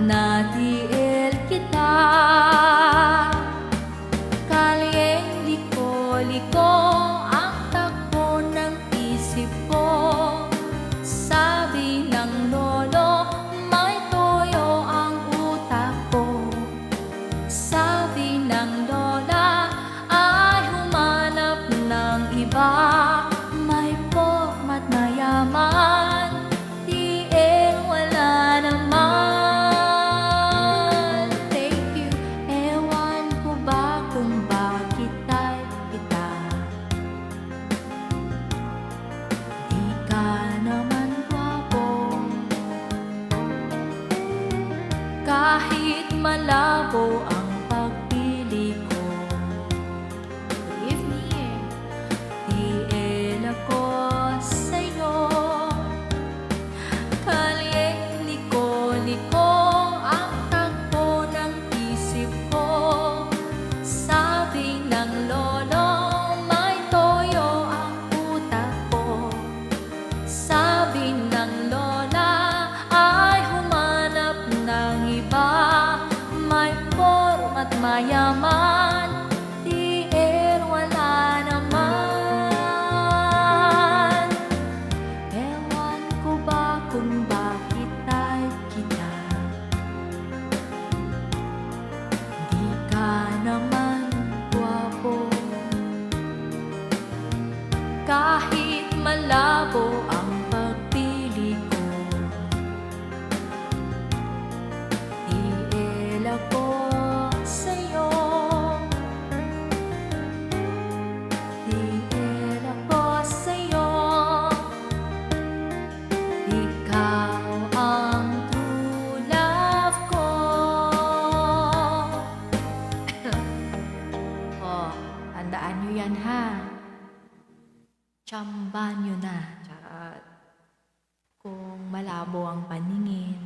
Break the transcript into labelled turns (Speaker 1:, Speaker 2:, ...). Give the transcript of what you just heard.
Speaker 1: natiil kita. Kalyeng liko-liko ang takbo ng isip ko. Sabi ng lolo, may toyo ang utak ko. Sabi ng lola, ay humanap ng iba. May porma't mayaman, tiil wala naman. Thank you, ewan ko ba kung bakit ay kita. Di ka naman gwapo, kahit malabo ang pagpili ko. Believe me, tiil ako sa'yo. Kalyeng liko-liko ang takbo ng isip ko. Sabi ng lolo, may toyo ang utak ko. Sabi ng lola, ay humanap ng iba. May porma't mayaman, tiil wala naman. Ewan ko ba kung bakit ay kita. Di ka naman gwapo, kahit malabo ang pagpili ko. Tiil ako sa'yo. Tiil ako sa'yo. Ikaw ang true love ko. Oh, tandaan nyo yan ha. Tsambahan nyo na. Charot. Kung malabo ang paningin,